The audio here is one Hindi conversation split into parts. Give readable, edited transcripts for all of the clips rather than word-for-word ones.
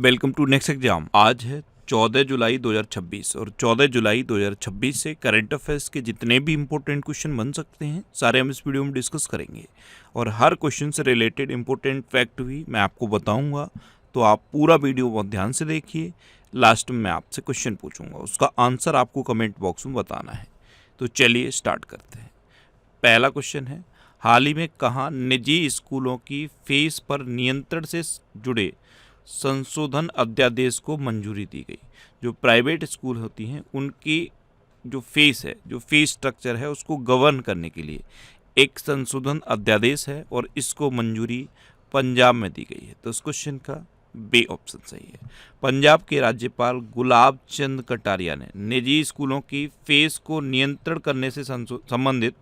Welcome to next exam. आज है 14 जुलाई 2026 और 14 जुलाई 2026 से करंट अफेयर्स के जितने भी इंपॉर्टेंट क्वेश्चन बन सकते हैं सारे हम इस वीडियो में डिस्कस करेंगे और हर क्वेश्चन से रिलेटेड इंपॉर्टेंट फैक्ट भी मैं आपको बताऊंगा। तो आप पूरा वीडियो बहुत ध्यान से देखिए। लास्ट में मैं आपसे क्वेश्चन पूछूंगा, उसका आंसर आपको कमेंट बॉक्स में बताना है। तो चलिए स्टार्ट करते हैं। पहला क्वेश्चन है, हाल ही में कहाँ निजी स्कूलों की फीस पर नियंत्रण से जुड़े संशोधन अध्यादेश को मंजूरी दी गई। जो प्राइवेट स्कूल होती हैं उनकी जो फीस है, जो फीस स्ट्रक्चर है, उसको गवर्न करने के लिए एक संशोधन अध्यादेश है और इसको मंजूरी पंजाब में दी गई है। तो इस क्वेश्चन का बी ऑप्शन सही है। पंजाब के राज्यपाल गुलाब चंद कटारिया ने निजी स्कूलों की फीस को नियंत्रण करने से संबंधित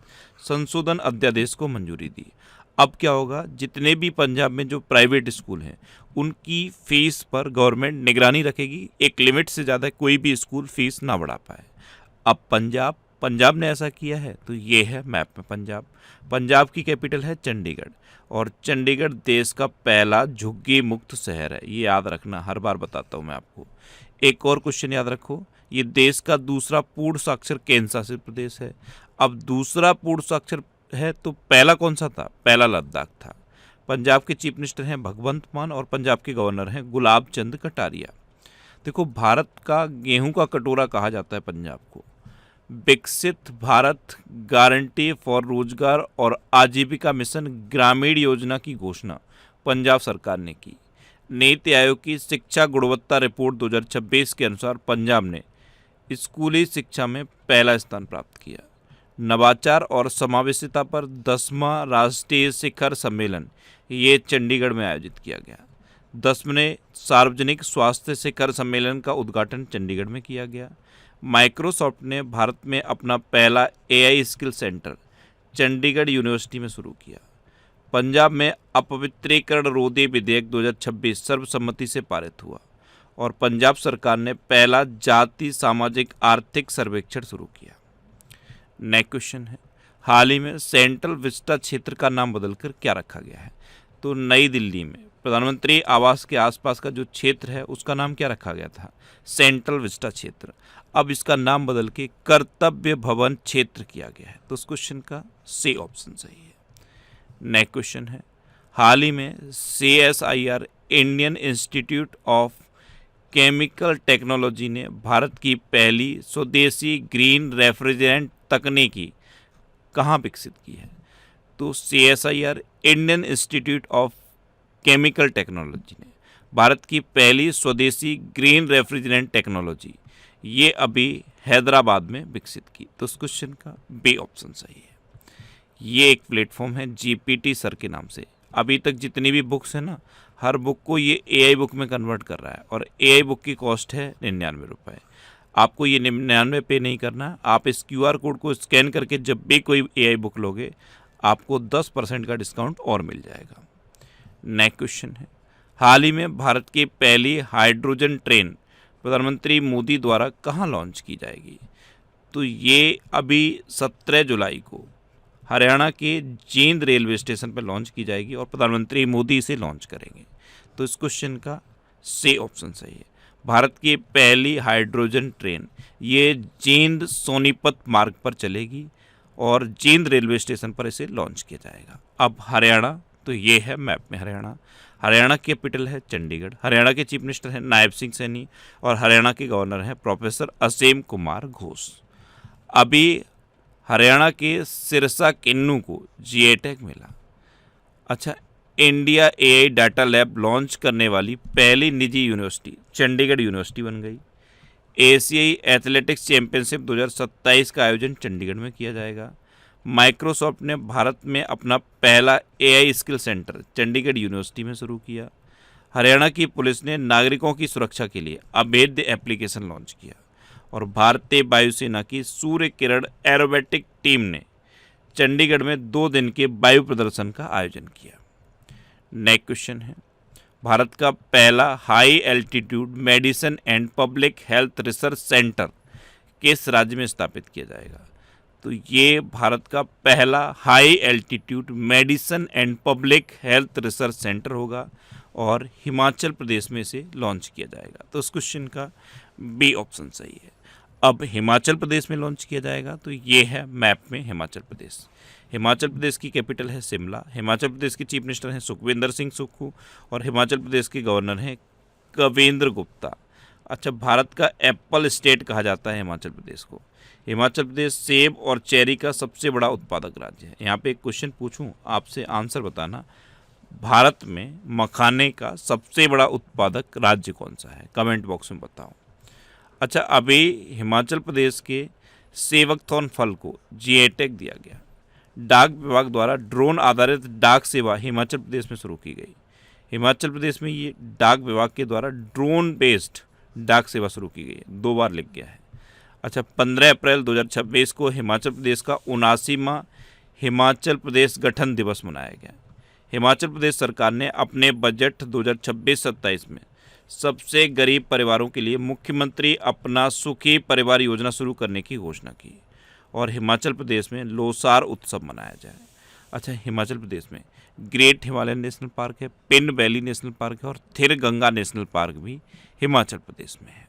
संशोधन अध्यादेश को मंजूरी दी। अब क्या होगा, जितने भी पंजाब में जो प्राइवेट स्कूल हैं उनकी फीस पर गवर्नमेंट निगरानी रखेगी। एक लिमिट से ज़्यादा कोई भी स्कूल फीस ना बढ़ा पाए। अब पंजाब ने ऐसा किया है, तो ये है मैप में पंजाब की कैपिटल है चंडीगढ़ और चंडीगढ़ देश का पहला झुग्गी मुक्त शहर है। ये याद रखना, हर बार बताता हूँ मैं आपको। एक और क्वेश्चन याद रखो, ये देश का दूसरा पूर्ण साक्षर केंद्र शासित प्रदेश है। अब दूसरा पूर्ण साक्षर है तो पहला कौन सा था? पहला लद्दाख था। पंजाब के चीफ मिनिस्टर हैं भगवंत मान और पंजाब के गवर्नर हैं गुलाब चंद कटारिया। देखो, भारत का गेहूं का कटोरा कहा जाता है पंजाब को। विकसित भारत गारंटी फॉर रोजगार और आजीविका मिशन ग्रामीण योजना की घोषणा पंजाब सरकार ने की। नीति आयोग की शिक्षा गुणवत्ता रिपोर्ट 2026 के अनुसार पंजाब ने स्कूली शिक्षा में पहला स्थान प्राप्त किया। नवाचार और समावेशिता पर 10वां राष्ट्रीय शिखर सम्मेलन ये चंडीगढ़ में आयोजित किया गया। 10वें सार्वजनिक स्वास्थ्य शिखर सम्मेलन का उद्घाटन चंडीगढ़ में किया गया। माइक्रोसॉफ्ट ने भारत में अपना पहला AI skill centre Chandigarh university में शुरू किया। पंजाब में अपवित्रीकरण रोधी विधेयक 2026 सर्वसम्मति से पारित हुआ और पंजाब सरकार ने पहला जाति सामाजिक आर्थिक सर्वेक्षण शुरू किया। नेक्स्ट क्वेश्चन है, हाल ही में सेंट्रल विस्टा क्षेत्र का नाम बदलकर क्या रखा गया है? तो नई दिल्ली में प्रधानमंत्री आवास के आसपास का जो क्षेत्र है उसका नाम क्या रखा गया था? सेंट्रल विस्टा क्षेत्र। अब इसका नाम बदल के कर्तव्य भवन क्षेत्र किया गया है। तो उस क्वेश्चन का सी ऑप्शन सही है। नेक्स्ट क्वेश्चन है, हाल ही में CSIR Indian institute of chemical technology ने भारत की पहली स्वदेशी ग्रीन रेफ्रिजरेंट तकनीकी कहाँ विकसित की है? तो CSIR Indian institute of chemical technology ने भारत की पहली स्वदेशी ग्रीन रेफ्रिजरेंट टेक्नोलॉजी ये अभी हैदराबाद में विकसित की। तो इस क्वेश्चन का बी ऑप्शन सही है। ये एक प्लेटफॉर्म है GPT सर के नाम से। अभी तक जितनी भी बुक्स हैं ना, हर बुक को ये AI बुक में कन्वर्ट कर रहा है और AI बुक की कॉस्ट है 99 रुपये। आपको ये 99 पे नहीं करना, आप इस QR कोड को स्कैन करके जब भी कोई AI बुक लोगे आपको 10% का डिस्काउंट और मिल जाएगा। नेक्स्ट क्वेश्चन है, हाल ही में भारत की पहली हाइड्रोजन ट्रेन प्रधानमंत्री मोदी द्वारा कहाँ लॉन्च की जाएगी? तो ये अभी 17 जुलाई को हरियाणा के जींद रेलवे स्टेशन पर लॉन्च की जाएगी और प्रधानमंत्री मोदी इसे लॉन्च करेंगे। तो इस क्वेश्चन का सी ऑप्शन सही है। भारत की पहली हाइड्रोजन ट्रेन ये जींद सोनीपत मार्ग पर चलेगी और जींद रेलवे स्टेशन पर इसे लॉन्च किया जाएगा। अब हरियाणा, तो ये है मैप में हरियाणा की कैपिटल है चंडीगढ़। हरियाणा के चीफ मिनिस्टर हैं नायब सिंह सैनी और हरियाणा के गवर्नर हैं प्रोफेसर असीम कुमार घोष। अभी हरियाणा के सिरसा किन्नू को GI टैग मिला। अच्छा, India AI data lab launch करने वाली पहली निजी यूनिवर्सिटी चंडीगढ़ यूनिवर्सिटी बन गई। एशियाई एथलेटिक्स चैंपियनशिप 2027 का आयोजन चंडीगढ़ में किया जाएगा। माइक्रोसॉफ्ट ने भारत में अपना पहला AI skill centre Chandigarh university में शुरू किया। हरियाणा की पुलिस ने नागरिकों की सुरक्षा के लिए अभेद्य एप्लीकेशन लॉन्च किया और भारतीय वायुसेना की सूर्य किरण एरोबेटिक टीम ने चंडीगढ़ में 2 दिन के वायु प्रदर्शन का आयोजन किया। नेक्स्ट क्वेश्चन है, भारत का पहला high altitude medicine and public health research centre किस राज्य में स्थापित किया जाएगा? तो ये भारत का पहला high altitude medicine and public health research centre होगा और हिमाचल प्रदेश में इसे लॉन्च किया जाएगा। तो इस क्वेश्चन का बी ऑप्शन सही है। अब हिमाचल प्रदेश में लॉन्च किया जाएगा तो ये है मैप में हिमाचल प्रदेश। हिमाचल प्रदेश की कैपिटल है शिमला। हिमाचल प्रदेश के चीफ मिनिस्टर हैं सुखविंदर सिंह सुक्खू और हिमाचल प्रदेश के गवर्नर हैं कवेंद्र गुप्ता। अच्छा, भारत का एप्पल स्टेट कहा जाता है हिमाचल प्रदेश को। हिमाचल प्रदेश सेब और चेरी का सबसे बड़ा उत्पादक राज्य है। यहाँ पे एक क्वेश्चन पूछूं आपसे, आंसर बताना, भारत में मखाने का सबसे बड़ा उत्पादक राज्य कौन सा है? कमेंट बॉक्स में बताओ। अच्छा, अभी हिमाचल प्रदेश के सेवकथॉर्न फल को जीआई टैग दिया गया। डाक विभाग द्वारा ड्रोन आधारित डाक सेवा हिमाचल प्रदेश में शुरू की गई। हिमाचल प्रदेश में ये डाक विभाग के द्वारा ड्रोन बेस्ड डाक सेवा शुरू की गई है। 2 बार लिख गया है। अच्छा, 15 अप्रैल 2026 को हिमाचल प्रदेश का 79वां हिमाचल प्रदेश गठन दिवस मनाया गया। हिमाचल प्रदेश सरकार ने अपने बजट 2026-27 में सबसे गरीब परिवारों के लिए मुख्यमंत्री अपना सुखी परिवार योजना शुरू करने की घोषणा की और हिमाचल प्रदेश में लोसार उत्सव मनाया जाए। अच्छा, हिमाचल प्रदेश में ग्रेट हिमालयन नेशनल पार्क है, पिन वैली नेशनल पार्क है और थिर गंगा नेशनल पार्क भी हिमाचल प्रदेश में है।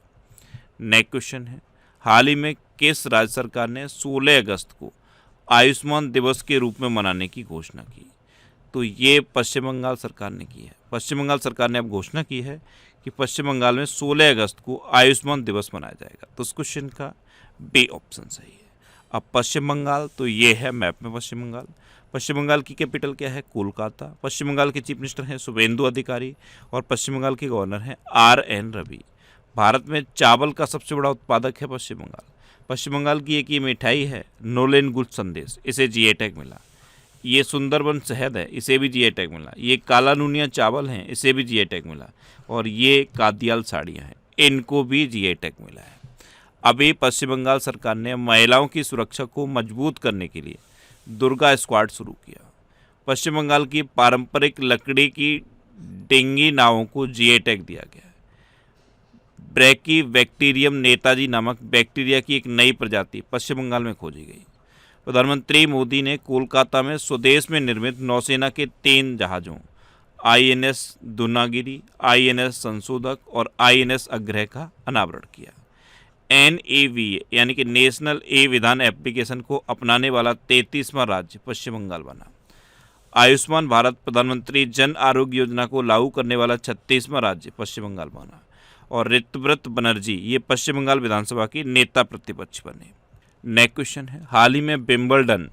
नेक्स्ट क्वेश्चन है, हाल ही में किस राज्य सरकार ने 16 अगस्त को आयुष्मान दिवस के रूप में मनाने की घोषणा की? तो ये पश्चिम बंगाल सरकार ने की है। पश्चिम बंगाल सरकार ने अब घोषणा की है कि पश्चिम बंगाल में 16 अगस्त को आयुष्मान दिवस मनाया जाएगा। तो इस क्वेश्चन का बी ऑप्शन सही है। अब पश्चिम बंगाल, तो ये है मैप में पश्चिम बंगाल। पश्चिम बंगाल की कैपिटल क्या है? कोलकाता। पश्चिम बंगाल के चीफ मिनिस्टर हैं शुभेंदु अधिकारी और पश्चिम बंगाल के गवर्नर हैं RN रवि। भारत में चावल का सबसे बड़ा उत्पादक है पश्चिम बंगाल। पश्चिम बंगाल की एक ये मिठाई है नोलेन गुड़ संदेश, इसे जीआई टैग मिला। ये सुंदरबन शहद है, इसे भी जीआई टैग मिला। ये काला नूनिया चावल हैं, इसे भी जीआई टैग मिला। और ये कादियाल साड़ियाँ हैं, इनको भी जीआई टैग मिला है। अभी पश्चिम बंगाल सरकार ने महिलाओं की सुरक्षा को मजबूत करने के लिए दुर्गा स्क्वाड शुरू किया। पश्चिम बंगाल की पारंपरिक लकड़ी की डेंगी नावों को जीआई टैग दिया गया है। ब्रैकीबैक्टीरियम नेताजी नामक बैक्टीरिया की एक नई प्रजाति पश्चिम बंगाल में खोजी गई। प्रधानमंत्री मोदी ने कोलकाता में स्वदेश में निर्मित नौसेना के 3 जहाज़ों INS दूनागिरी, INS संशोधक और INS अग्रह का अनावरण किया। NAVA यानी कि नेशनल ए विधान एप्लीकेशन को अपनाने वाला 33वां राज्य पश्चिम बंगाल बना। आयुष्मान भारत प्रधानमंत्री जन आरोग्य योजना को लागू करने वाला 36वां राज्य पश्चिम बंगाल बना। और ऋतव्रत बनर्जी ये पश्चिम बंगाल विधानसभा की नेता प्रतिपक्ष बने। नेक्स्ट क्वेश्चन है, हाल ही में विंबलडन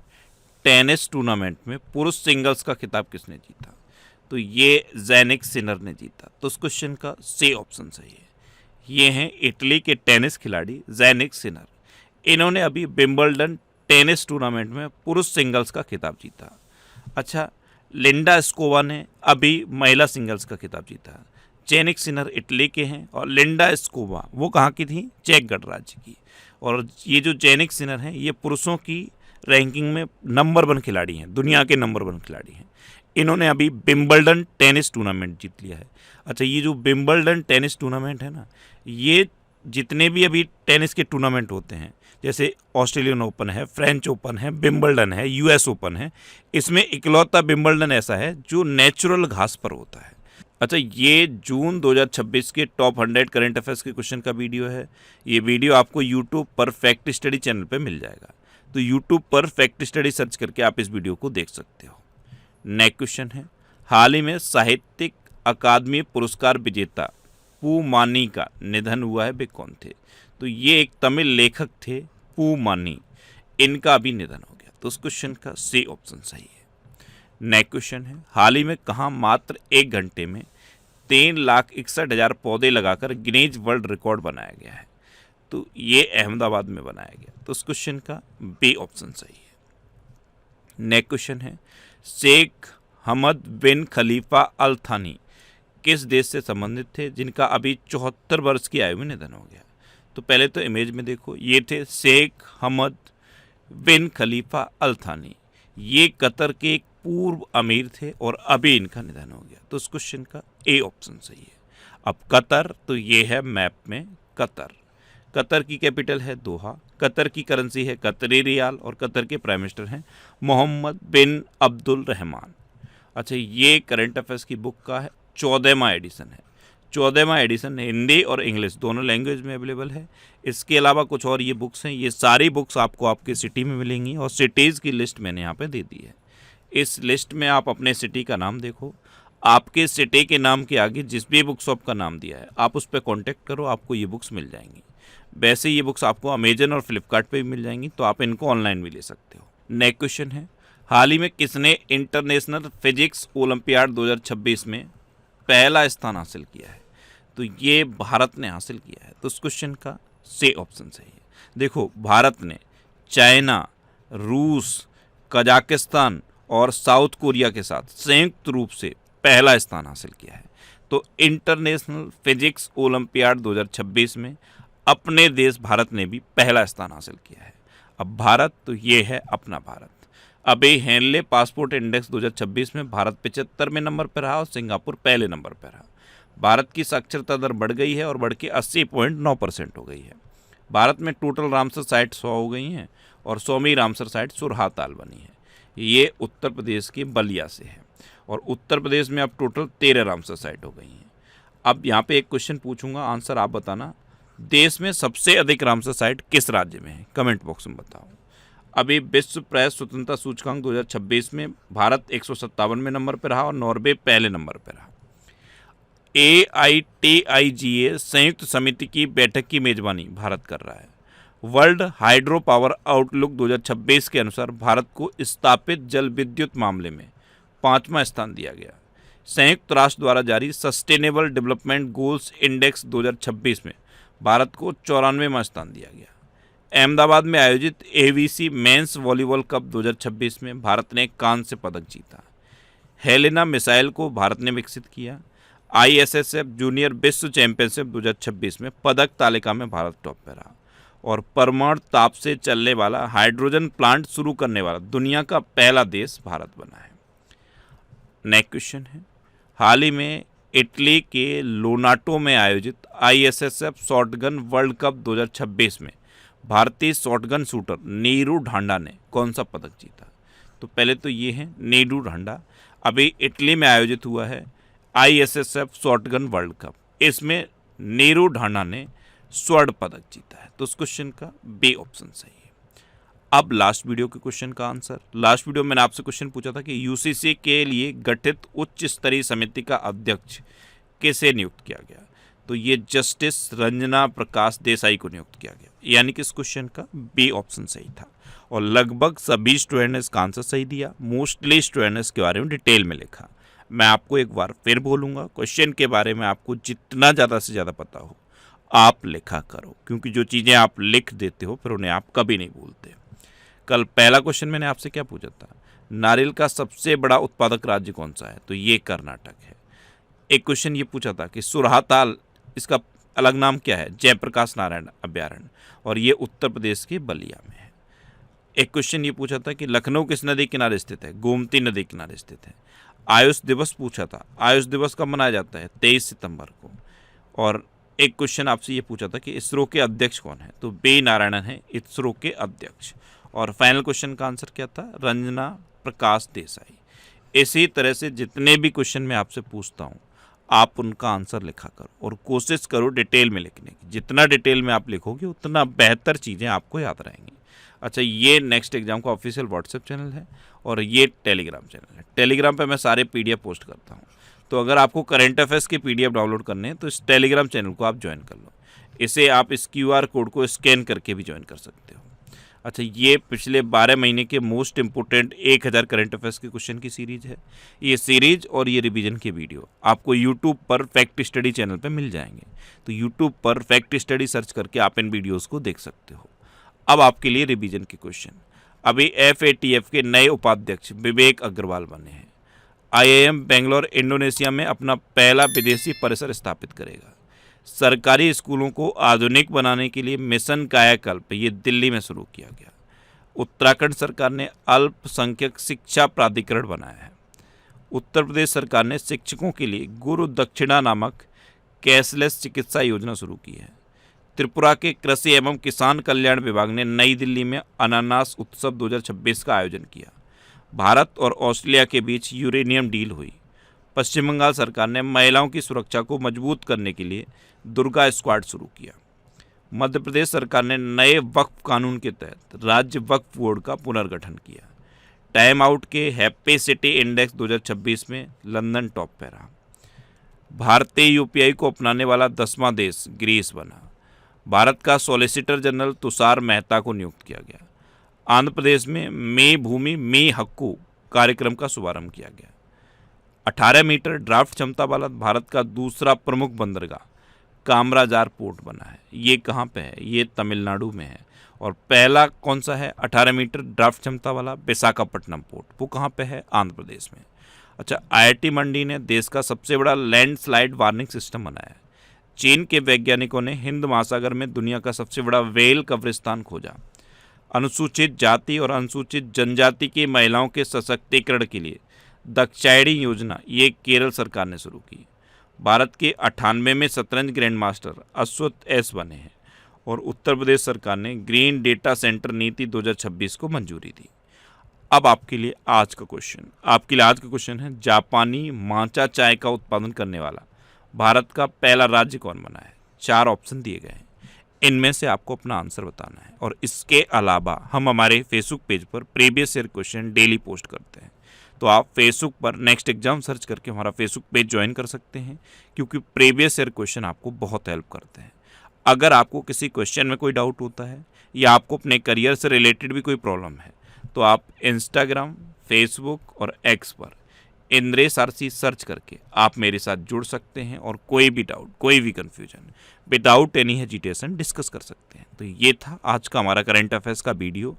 टेनिस टूर्नामेंट में पुरुष सिंगल्स का खिताब किसने जीता? तो ये ज़ैनिक सिनर ने जीता। तो इस क्वेश्चन का सी ऑप्शन सही है। ये हैं इटली के टेनिस खिलाड़ी ज़ैनिक सिनर। इन्होंने अभी विंबलडन टेनिस टूर्नामेंट में पुरुष सिंगल्स का खिताब जीता। अच्छा, लिंडा स्कोवा ने अभी महिला सिंगल्स का खिताब जीता। ज़ैनिक सिनर इटली के हैं और लिंडा स्कोवा वो कहाँ की थी? चेक गणराज्य की। और ये जो ज़ैनिक सिनर हैं ये पुरुषों की रैंकिंग में नंबर 1 खिलाड़ी हैं, दुनिया के नंबर 1 खिलाड़ी हैं। इन्होंने अभी विंबलडन टेनिस टूर्नामेंट जीत लिया है। अच्छा, ये जो विंबलडन टेनिस टूर्नामेंट है ना, ये जितने भी अभी टेनिस के टूर्नामेंट होते हैं, जैसे ऑस्ट्रेलियन ओपन है, फ्रेंच ओपन है, विंबलडन है, US ओपन है, इसमें इकलौता विंबलडन ऐसा है जो नेचुरल घास पर होता है। अच्छा, ये जून 2026 के टॉप 100 करंट अफेयर्स के क्वेश्चन का वीडियो है। ये वीडियो आपको यूट्यूब पर फैक्ट स्टडी चैनल पर मिल जाएगा। तो यूट्यूब पर फैक्ट स्टडी सर्च करके आप इस वीडियो को देख सकते हो। नेक्स्ट क्वेश्चन है, हाल ही में साहित्यिक अकादमी पुरस्कार विजेता पू मानी का निधन हुआ है। वे कौन थे? तो ये एक तमिल लेखक थे पू मानी, इनका भी निधन हो गया। तो उस क्वेश्चन का सी ऑप्शन सही है। नेक्स्ट क्वेश्चन है, हाल ही में कहाँ मात्र 1 घंटे में 3,61,000 पौधे लगाकर गिनीज वर्ल्ड रिकॉर्ड बनाया गया है? तो ये अहमदाबाद में बनाया गया। तो उस क्वेश्चन का बी ऑप्शन सही है। नेक्स्ट क्वेश्चन है, शेख हमद बिन खलीफा अल थानी किस देश से संबंधित थे जिनका अभी 74 वर्ष की आयु में निधन हो गया? तो पहले तो इमेज में देखो, ये थे शेख हमद बिन खलीफा अल थानी। ये कतर के एक पूर्व अमीर थे और अभी इनका निधन हो गया। तो इस क्वेश्चन का ए ऑप्शन सही है। अब कतर, तो ये है मैप में कतर। कतर की कैपिटल है दोहा। कतर की करेंसी है कतरी रियाल और कतर के प्राइम मिनिस्टर हैं मोहम्मद बिन अब्दुल रहमान। अच्छा, ये करंट अफेयर्स की बुक का है 14वां एडिशन है। 14वां एडिशन हिंदी और इंग्लिश दोनों लैंग्वेज में अवेलेबल है। इसके अलावा कुछ और ये बुक्स हैं, ये सारी बुक्स आपको आपकी सिटी में मिलेंगी और सिटीज़ की लिस्ट मैंने यहाँ पे दे दी है। इस लिस्ट में आप अपने सिटी का नाम देखो, आपके सिटी के नाम के आगे जिस भी बुक शॉप का नाम दिया है आप उस पर कॉन्टैक्ट करो, आपको ये बुक्स मिल जाएंगी। वैसे ये बुक्स आपको अमेजन और फ्लिपकार्ट पे भी मिल जाएंगी, तो आप इनको ऑनलाइन भी ले सकते हो। नेक्स्ट क्वेश्चन है, हाल ही में किसने इंटरनेशनल फिजिक्स ओलंपियाड 2026 में पहला स्थान हासिल किया है? तो ये भारत ने हासिल किया है। तो इस क्वेश्चन का सी ऑप्शन सही है। देखो, भारत ने चाइना, रूस, कजाकिस्तान और साउथ कोरिया के साथ संयुक्त रूप से पहला स्थान हासिल किया है। तो इंटरनेशनल फिजिक्स ओलंपियाड 2026 में अपने देश भारत ने भी पहला स्थान हासिल किया है। अब भारत, तो ये है अपना भारत। अभी हेनले पासपोर्ट इंडेक्स 2026 में भारत 75वें नंबर पर रहा और सिंगापुर पहले नंबर पर रहा। भारत की साक्षरता दर बढ़ गई है और बढ़ के 80.9% हो गई है। भारत में टोटल रामसर साइट 100 हो गई हैं और 100वीं रामसर साइट सुरहाताल बनी है। ये उत्तर प्रदेश के बलिया से है और उत्तर प्रदेश में अब टोटल 13 रामसर साइट हो गई हैं। अब यहाँ पे एक क्वेश्चन पूछूंगा, आंसर आप बताना। देश में सबसे अधिक रामसर साइट किस राज्य में है? कमेंट बॉक्स में बताओ। अभी विश्व प्रेस स्वतंत्रता सूचकांक 2026 में भारत 157वें नंबर पर रहा और नॉर्वे पहले नंबर पर रहा। AITIGA संयुक्त समिति की बैठक की मेजबानी भारत कर रहा है। वर्ल्ड हाइड्रो पावर आउटलुक 2026 के अनुसार भारत को स्थापित जल विद्युत मामले में 5वां स्थान दिया गया। संयुक्त राष्ट्र द्वारा जारी सस्टेनेबल डेवलपमेंट गोल्स इंडेक्स 2026 में भारत को 94वां स्थान दिया गया। अहमदाबाद में आयोजित AVC मेंस वॉलीबॉल कप 2026 में भारत ने कांस्य पदक जीता। हेलेना मिसाइल को भारत ने विकसित किया। ISSF जूनियर विश्व चैंपियनशिप 2026 में पदक तालिका में भारत टॉप पर रहा और परमाणु ताप से चलने वाला हाइड्रोजन प्लांट शुरू करने वाला दुनिया का पहला देश भारत बना है। नेक्स्ट क्वेश्चन है, हाल ही में इटली के लोनाटो में आयोजित ISSF शॉटगन वर्ल्ड कप 2026 में भारतीय शॉटगन शूटर नीरू ढांडा ने कौन सा पदक जीता? तो पहले तो ये है नीरू ढांडा। अभी इटली में आयोजित हुआ है ISSF शॉटगन वर्ल्ड कप, इसमें नीरू ढांडा ने स्वर्ण पदक जीता है। तो उस क्वेश्चन का बी ऑप्शन सही है। अब लास्ट वीडियो के क्वेश्चन का आंसर। लास्ट वीडियो में मैंने आपसे क्वेश्चन पूछा था कि UCC के लिए गठित उच्च स्तरीय समिति का अध्यक्ष किसे नियुक्त किया गया? तो ये जस्टिस रंजना प्रकाश देसाई को नियुक्त किया गया, यानी कि इस क्वेश्चन का बी ऑप्शन सही था। और लगभग सभी स्टूडेंट ने इसका आंसर सही दिया। मोस्टली स्टूडेंट ने इसके बारे में डिटेल में लिखा। मैं आपको एक बार फिर बोलूँगा, क्वेश्चन के बारे में आपको जितना ज़्यादा से ज़्यादा पता हो आप लिखा करो, क्योंकि जो चीज़ें आप लिख देते हो फिर उन्हें आप कभी नहीं भूलते। कल पहला क्वेश्चन मैंने आपसे क्या पूछा था, नारियल का सबसे बड़ा उत्पादक राज्य कौन सा है? तो ये कर्नाटक है। एक क्वेश्चन ये पूछा था कि सुरहाताल, इसका अलग नाम क्या है? जयप्रकाश नारायण अभ्यारण्य, और ये उत्तर प्रदेश के बलिया में है। एक क्वेश्चन ये पूछा था कि लखनऊ किस नदी किनारे स्थित है? गोमती नदी किनारे स्थित है। आयुष दिवस पूछा था, आयुष दिवस कब मनाया जाता है? 23 सितंबर को। और एक क्वेश्चन आपसे ये पूछा था कि इसरो के अध्यक्ष कौन है? तो बी नारायणन है इसरो के अध्यक्ष। और फाइनल क्वेश्चन का आंसर क्या था? रंजना प्रकाश देसाई। इसी तरह से जितने भी क्वेश्चन मैं आपसे पूछता हूँ आप उनका आंसर लिखा करो और कोशिश करो डिटेल में लिखने की। जितना डिटेल में आप लिखोगे उतना बेहतर चीज़ें आपको याद रहेंगी। अच्छा, ये नेक्स्ट एग्जाम का ऑफिशियल व्हाट्सएप चैनल है और ये टेलीग्राम चैनल है। टेलीग्राम पे मैं सारे PDF पोस्ट करता हूँ, तो अगर आपको करंट अफेयर्स के PDF डाउनलोड करने हैं तो इस टेलीग्राम चैनल को आप ज्वाइन कर लो। इसे आप इस QR कोड को स्कैन करके भी ज्वाइन कर सकते हो। अच्छा, ये पिछले 12 महीने के मोस्ट इंपोर्टेंट 1000 करंट अफेयर्स के क्वेश्चन की सीरीज है। ये सीरीज और ये रिवीजन के वीडियो आपको यूट्यूब पर फैक्ट स्टडी चैनल पर मिल जाएंगे। तो यूट्यूब पर फैक्ट स्टडी सर्च करके आप इन वीडियोज़ को देख सकते हो। अब आपके लिए रिवीजन के क्वेश्चन। अभी FATF के नए उपाध्यक्ष विवेक अग्रवाल बने हैं। IIM बेंगलोर इंडोनेशिया में अपना पहला विदेशी परिसर स्थापित करेगा। सरकारी स्कूलों को आधुनिक बनाने के लिए मिशन कायाकल्प ये दिल्ली में शुरू किया गया। उत्तराखंड सरकार ने अल्पसंख्यक शिक्षा प्राधिकरण बनाया है। उत्तर प्रदेश सरकार ने शिक्षकों के लिए गुरु दक्षिणा नामक कैशलेस चिकित्सा योजना शुरू की है। त्रिपुरा के कृषि एवं किसान कल्याण विभाग ने नई दिल्ली में अनानास उत्सव 2026 का आयोजन किया। भारत और ऑस्ट्रेलिया के बीच यूरेनियम डील हुई। पश्चिम बंगाल सरकार ने महिलाओं की सुरक्षा को मजबूत करने के लिए दुर्गा स्क्वाड शुरू किया। मध्य प्रदेश सरकार ने नए वक्फ कानून के तहत राज्य वक्फ बोर्ड का पुनर्गठन किया। टाइम आउट के हैप्पी सिटी इंडेक्स 2026 में लंदन टॉप पे रहा। भारतीय यूपीआई को अपनाने वाला 10वां देश ग्रीस बना। भारत का सॉलिसिटर जनरल तुषार मेहता को नियुक्त किया गया। आंध्र प्रदेश में मे भूमि मे हक्कू कार्यक्रम का शुभारंभ किया गया। 18 मीटर ड्राफ्ट क्षमता वाला भारत का दूसरा प्रमुख बंदरगाह कामराजार पोर्ट बना है। ये कहाँ पे है? ये तमिलनाडु में है। और पहला कौन सा है 18 मीटर ड्राफ्ट क्षमता वाला? विशाखापट्टनम पोर्ट। वो कहाँ पे है? आंध्र प्रदेश में। अच्छा, आईआईटी मंडी ने देश का सबसे बड़ा लैंडस्लाइड वार्निंग सिस्टम बनाया है। चीन के वैज्ञानिकों ने हिंद महासागर में दुनिया का सबसे बड़ा व्हेल कब्रिस्तान खोजा। अनुसूचित जाति और अनुसूचित जनजाति की महिलाओं के सशक्तिकरण के लिए दाक्षायणी योजना ये केरल सरकार ने शुरू की। भारत के 98 में शतरंज ग्रैंड मास्टर अश्वथ एस बने हैं। और उत्तर प्रदेश सरकार ने ग्रीन डेटा सेंटर नीति 2026 को मंजूरी दी। अब आपके लिए आज का क्वेश्चन है, जापानी माचा चाय का उत्पादन करने वाला भारत का पहला राज्य कौन बना है? 4 ऑप्शन दिए गए हैं, इनमें से आपको अपना आंसर बताना है। और इसके अलावा हम हमारे फेसबुक पेज पर previous year question daily post करते हैं, तो आप फेसबुक पर नेक्स्ट एग्जाम सर्च करके हमारा फेसबुक पेज ज्वाइन कर सकते हैं, क्योंकि प्रीवियस ईयर क्वेश्चन आपको बहुत हेल्प करते हैं। अगर आपको किसी क्वेश्चन में कोई डाउट होता है या आपको अपने करियर से रिलेटेड भी कोई प्रॉब्लम है, तो आप इंस्टाग्राम, फेसबुक और एक्स पर इंद्रेश आरसी सर्च करके आप मेरे साथ जुड़ सकते हैं और कोई भी डाउट, कोई भी confusion without any hesitation discuss कर सकते हैं। तो ये था आज का हमारा करंट अफेयर्स का वीडियो।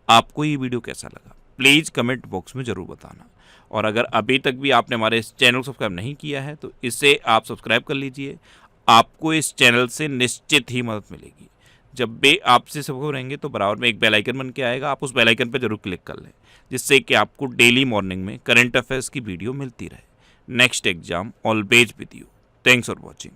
आपको ये वीडियो कैसा लगा प्लीज़ कमेंट बॉक्स में ज़रूर बताना। और अगर अभी तक भी आपने हमारे इस चैनल को सब्सक्राइब नहीं किया है तो इसे आप सब्सक्राइब कर लीजिए। आपको इस चैनल से निश्चित ही मदद मिलेगी। जब भी आपसे सब्सक्राइब रहेंगे तो बराबर में एक बेल आइकन बन के आएगा, आप उस बेल आइकन पर जरूर क्लिक कर लें, जिससे कि आपको डेली मॉर्निंग में करंट अफेयर्स की वीडियो मिलती रहे। Next exam always with you. Thanks for watching.